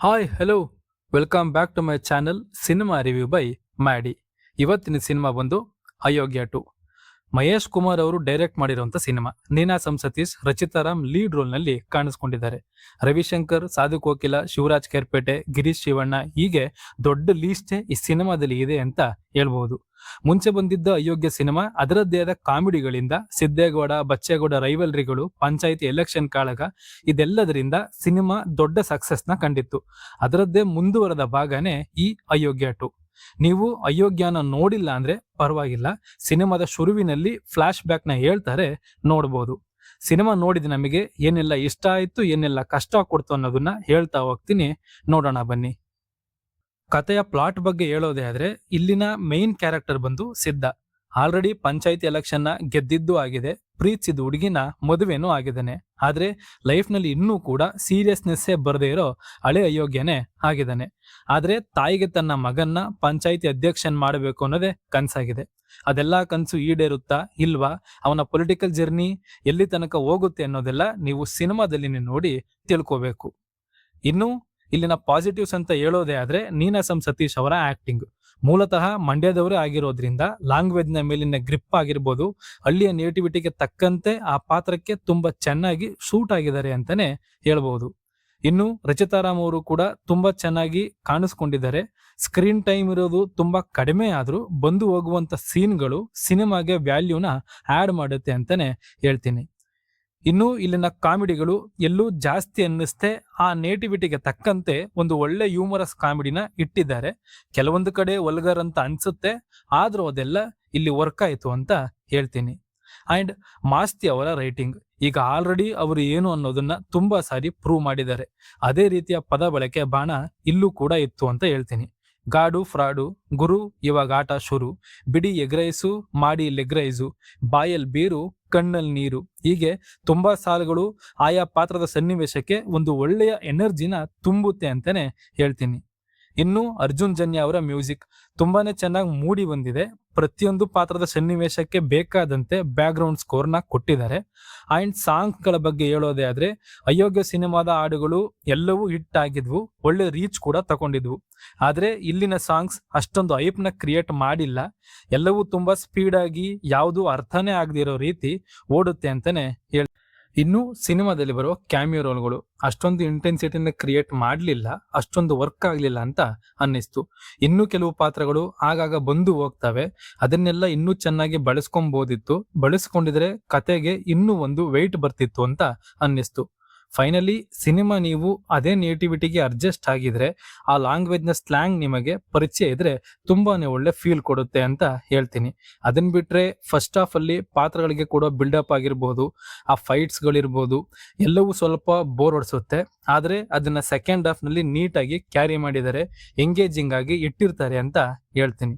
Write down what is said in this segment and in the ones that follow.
Hi hello welcome back to my channel cinema review by Maddy. ಇವತ್ತಿನ cinema ಬಂದು ಅಯೋಗ್ಯ 2. ಮಹೇಶ್ ಕುಮಾರ್ ಅವರು direct ಮಾಡಿರುವಂತ cinema. Ninasam Satish, Rachita Ram lead role ನಲ್ಲಿ ಕಾಣಿಸ್ಕೊಂಡಿದ್ದಾರೆ. ರವಿಶಂಕರ್, ಸಾಧು ಕೋಕಿಲ, ಶಿವರಾಜ್ ಕೆರ್ಪೇಟೆ, ಗಿರೀಶ್ ಶಿವಣ್ಣ ಹೀಗೆ ದೊಡ್ಡ ಲೀಸ್ಟೇ ಈ ಸಿನಿಮಾದಲ್ಲಿ ಇದೆ ಅಂತ ಹೇಳ್ಬಹುದು. ಮುಂಚೆ ಬಂದಿದ್ದ ಅಯೋಗ್ಯ ಸಿನಿಮಾ ಅದರದ್ದೇ ಆದ ಕಾಮಿಡಿಗಳಿಂದ, ಸಿದ್ದೇಗೌಡ ಬಚ್ಚೇಗೌಡ ರೈವಲ್ರಿಗಳು, ಪಂಚಾಯಿತಿ ಎಲೆಕ್ಷನ್ ಕಾಳಗ ಇದೆಲ್ಲದರಿಂದ ಸಿನಿಮಾ ದೊಡ್ಡ ಸಕ್ಸಸ್ ನ ಕಂಡಿತ್ತು. ಅದರದ್ದೇ ಮುಂದುವರೆದ ಭಾಗನೇ ಈ ಅಯೋಗ್ಯ 2. ನೀವು ಅಯೋಗ್ಯನ ನೋಡಿಲ್ಲ ಅಂದ್ರೆ ಪರವಾಗಿಲ್ಲ, ಸಿನಿಮಾದ ಶುರುವಿನಲ್ಲಿ ಫ್ಲಾಶ್ ಬ್ಯಾಕ್ ನ ಹೇಳ್ತಾರೆ, ನೋಡ್ಬೋದು. ಸಿನಿಮಾ ನೋಡಿದ ನಮಗೆ ಏನೆಲ್ಲ ಇಷ್ಟ ಆಯ್ತು, ಏನೆಲ್ಲ ಕಷ್ಟ ಕೊಡ್ತು ಅನ್ನೋದನ್ನ ಹೇಳ್ತಾ ಹೋಗ್ತೀನಿ, ನೋಡೋಣ ಬನ್ನಿ. ಕಥೆಯ ಪ್ಲಾಟ್ ಬಗ್ಗೆ ಹೇಳೋದೇ ಆದ್ರೆ, ಇಲ್ಲಿನ ಮೇನ್ ಕ್ಯಾರೆಕ್ಟರ್ ಬಂದು ಸಿದ್ಧ. ಆಲ್ರೆಡಿ ಪಂಚಾಯತಿ ಎಲೆಕ್ಷನ್ ನ ಗೆದ್ದಿದ್ದು ಆಗಿದೆ, ಪ್ರೀತಿಸಿದ ಹುಡುಗಿನ ಮದುವೆನೂ ಆಗಿದ್ದಾನೆ. ಆದ್ರೆ ಲೈಫ್ ನಲ್ಲಿ ಇನ್ನೂ ಕೂಡ ಸೀರಿಯಸ್ನೆಸ್ ಬರದೇ ಇರೋ ಹಳೆ ಅಯೋಗ್ಯನೇ ಆಗಿದ್ದಾನೆ. ಆದ್ರೆ ತಾಯಿಗೆ ತನ್ನ ಮಗನ್ನ ಪಂಚಾಯತಿ ಅಧ್ಯಕ್ಷನ್ ಮಾಡಬೇಕು ಅನ್ನೋದೇ ಕನ್ಸಾಗಿದೆ. ಅದೆಲ್ಲಾ ಕನ್ಸು ಈಡೇರುತ್ತಾ ಇಲ್ವಾ, ಅವನ ಪೊಲಿಟಿಕಲ್ ಜರ್ನಿ ಎಲ್ಲಿ ತನಕ ಹೋಗುತ್ತೆ ಅನ್ನೋದೆಲ್ಲ ನೀವು ಸಿನಿಮಾದಲ್ಲಿ ನೋಡಿ ತಿಳ್ಕೋಬೇಕು. ಇನ್ನು ಇಲ್ಲಿನ ಪಾಸಿಟಿವ್ಸ್ ಅಂತ ಹೇಳೋದೇ ಆದ್ರೆ, ನೀನಾಸಂ ಸತೀಶ್ ಅವರ ಆಕ್ಟಿಂಗ್. ಮೂಲತಃ ಮಂಡ್ಯದವರೇ ಆಗಿರೋದ್ರಿಂದ ಲ್ಯಾಂಗ್ವೇಜ್ ನ ಮೇಲಿನ ಗ್ರಿಪ್ ಆಗಿರ್ಬೋದು, ಹಳ್ಳಿಯ ನೇಟಿವಿಟಿಗೆ ತಕ್ಕಂತೆ ಆ ಪಾತ್ರಕ್ಕೆ ತುಂಬಾ ಚೆನ್ನಾಗಿ ಶೂಟ್ ಆಗಿದ್ದಾರೆ ಅಂತಾನೆ ಹೇಳ್ಬಹುದು. ಇನ್ನು ರಚಿತಾರಾಮ್ ಅವರು ಕೂಡ ತುಂಬಾ ಚೆನ್ನಾಗಿ ಕಾಣಿಸ್ಕೊಂಡಿದ್ದಾರೆ. ಸ್ಕ್ರೀನ್ ಟೈಮ್ ಇರೋದು ತುಂಬಾ ಕಡಿಮೆ ಆದ್ರೂ ಬಂದು ಹೋಗುವಂತ ಸೀನ್ಗಳು ಸಿನಿಮಾಗೆ ವ್ಯಾಲ್ಯೂನ ಆಡ್ ಮಾಡುತ್ತೆ ಅಂತಾನೆ ಹೇಳ್ತೀನಿ. ಇನ್ನು ಇಲ್ಲಿನ ಕಾಮಿಡಿಗಳು ಎಲ್ಲೂ ಜಾಸ್ತಿ ಅನ್ನಿಸ್ತೆ ಆ ನೇಟಿವಿಟಿಗೆ ತಕ್ಕಂತೆ ಒಂದು ಒಳ್ಳೆ ಹ್ಯೂಮರಸ್ ಕಾಮಿಡಿನ ಇಟ್ಟಿದ್ದಾರೆ. ಕೆಲವೊಂದು ಕಡೆ ವಲ್ಗರ್ ಅಂತ ಅನ್ಸುತ್ತೆ, ಆದ್ರೂ ಅದೆಲ್ಲ ಇಲ್ಲಿ ವರ್ಕ್ ಆಯ್ತು ಅಂತ ಹೇಳ್ತೀನಿ. ಅಂಡ್ ಮಾಸ್ತಿ ಅವರ ರೈಟಿಂಗ್, ಈಗ ಆಲ್ರೆಡಿ ಅವರು ಏನು ಅನ್ನೋದನ್ನ ತುಂಬಾ ಸಾರಿ ಪ್ರೂವ್ ಮಾಡಿದ್ದಾರೆ. ಅದೇ ರೀತಿಯ ಪದ ಬಳಕೆ ಬಾಣ ಇಲ್ಲೂ ಕೂಡ ಇತ್ತು ಅಂತ ಹೇಳ್ತೀನಿ. ಗಾಡು ಫ್ರಾಡು, ಗುರು ಇವಾಗ ಆಟ ಶುರು, ಬಿಡಿ ಎಗ್ರೈಸು ಮಾಡಿ ಲೆಗ್ರೈಸು, ಬಾಯಲ್ ಬೀರು ಕಣ್ಣಲ್ಲಿ ನೀರು, ಹೀಗೆ ತುಂಬಾ ಸಾಲುಗಳು ಆಯಾ ಪಾತ್ರದ ಸನ್ನಿವೇಶಕ್ಕೆ ಒಂದು ಒಳ್ಳೆಯ ಎನರ್ಜಿನ ತುಂಬುತ್ತೆ ಅಂತಾನೆ ಹೇಳ್ತೀನಿ. ಇನ್ನು ಅರ್ಜುನ್ ಜನ್ಯ ಅವರ ಮ್ಯೂಸಿಕ್ ತುಂಬಾನೇ ಚೆನ್ನಾಗಿ ಮೂಡಿ ಬಂದಿದೆ. ಪ್ರತಿಯೊಂದು ಪಾತ್ರದ ಸನ್ನಿವೇಶಕ್ಕೆ ಬೇಕಾದಂತೆ ಬ್ಯಾಕ್ ಗ್ರೌಂಡ್ ಸ್ಕೋರ್ನ ಕೊಟ್ಟಿದ್ದಾರೆ. ಅಂಡ್ ಸಾಂಗ್ಗಳ ಬಗ್ಗೆ ಹೇಳೋದೇ ಆದ್ರೆ, ಅಯೋಗ್ಯ ಸಿನಿಮಾದ ಹಾಡುಗಳು ಎಲ್ಲವೂ ಹಿಟ್ ಆಗಿದ್ವು, ಒಳ್ಳೆ ರೀಚ್ ಕೂಡ ತಗೊಂಡಿದ್ವು. ಆದ್ರೆ ಇಲ್ಲಿನ ಸಾಂಗ್ಸ್ ಅಷ್ಟೊಂದು ಹೈಪ್ನ ಕ್ರಿಯೇಟ್ ಮಾಡಿಲ್ಲ. ಎಲ್ಲವೂ ತುಂಬಾ ಸ್ಪೀಡ್ ಆಗಿ ಯಾವುದು ಅರ್ಥನೇ ಆಗದಿರೋ ರೀತಿ ಓಡುತ್ತೆ ಅಂತಾನೆ ಹೇಳ್. ಇನ್ನು ಸಿನಿಮಾದಲ್ಲಿ ಬರುವ ಕ್ಯಾಮಿಯೋ ರೋಲ್ಗಳು ಅಷ್ಟೊಂದು ಇಂಟೆನ್ಸಿಟಿನ ಕ್ರಿಯೇಟ್ ಮಾಡಲಿಲ್ಲ, ಅಷ್ಟೊಂದು ವರ್ಕ್ ಆಗ್ಲಿಲ್ಲ ಅಂತ ಅನ್ನಿಸ್ತು. ಇನ್ನು ಕೆಲವು ಪಾತ್ರಗಳು ಆಗಾಗ ಬಂದು ಹೋಗ್ತವೆ, ಅದನ್ನೆಲ್ಲ ಇನ್ನೂ ಚೆನ್ನಾಗಿ ಬಳಸ್ಕೊಬೋದಿತ್ತು. ಬಳಸ್ಕೊಂಡಿದ್ರೆ ಕತೆಗೆ ಇನ್ನೂ ಒಂದು ವೆಯ್ಟ್ ಬರ್ತಿತ್ತು ಅಂತ ಅನ್ನಿಸ್ತು. ಫೈನಲಿ ಸಿನಿಮಾ ನೀವು ಅದೇ ನೇಟಿವಿಟಿಗೆ ಅಡ್ಜಸ್ಟ್ ಆಗಿದ್ರೆ, ಆ ಲ್ಯಾಂಗ್ವೇಜ್ ನ ಸ್ಲ್ಯಾಂಗ್ ನಿಮಗೆ ಪರಿಚಯ ಇದ್ರೆ ತುಂಬಾನೇ ಒಳ್ಳೆ ಫೀಲ್ ಕೊಡುತ್ತೆ ಅಂತ ಹೇಳ್ತೀನಿ. ಅದನ್ ಬಿಟ್ರೆ ಫಸ್ಟ್ ಹಾಫ್ ಅಲ್ಲಿ ಪಾತ್ರಗಳಿಗೆ ಕೂಡ ಬಿಲ್ಡಪ್ ಆಗಿರ್ಬೋದು, ಆ ಫೈಟ್ಸ್ ಗಳಿರ್ಬೋದು, ಎಲ್ಲವೂ ಸ್ವಲ್ಪ ಬೋರ್ ಹೊಡಿಸುತ್ತೆ. ಆದ್ರೆ ಅದನ್ನ ಸೆಕೆಂಡ್ ಹಾಫ್ ನಲ್ಲಿ ನೀಟಾಗಿ ಕ್ಯಾರಿ ಮಾಡಿದ್ದಾರೆ, ಎಂಗೇಜಿಂಗ್ ಆಗಿ ಇಟ್ಟಿರ್ತಾರೆ ಅಂತ ಹೇಳ್ತೀನಿ.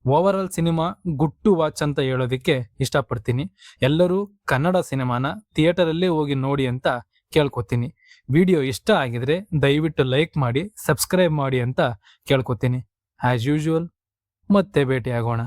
Overall cinema good to watch ಅಂತ ಹೇಳೋದಕ್ಕೆ ಇಷ್ಟಪಡ್ತೀನಿ. ಎಲ್ಲರೂ ಕನ್ನಡ ಸಿನಿಮಾನ ಥಿಯೇಟರ್ ಅಲ್ಲೇ ಹೋಗಿ ನೋಡಿ ಅಂತ ಕೇಳ್ಕೊತೀನಿ. ವಿಡಿಯೋ ಇಷ್ಟ ಆಗಿದ್ರೆ ದಯವಿಟ್ಟು ಲೈಕ್ ಮಾಡಿ, ಸಬ್ಸ್ಕ್ರೈಬ್ ಮಾಡಿ ಅಂತ ಕೇಳ್ಕೊತೀನಿ. ಆಸ್ ಯೂಶುವಲ್ ಮತ್ತೆ ಭೇಟಿ ಆಗೋಣ.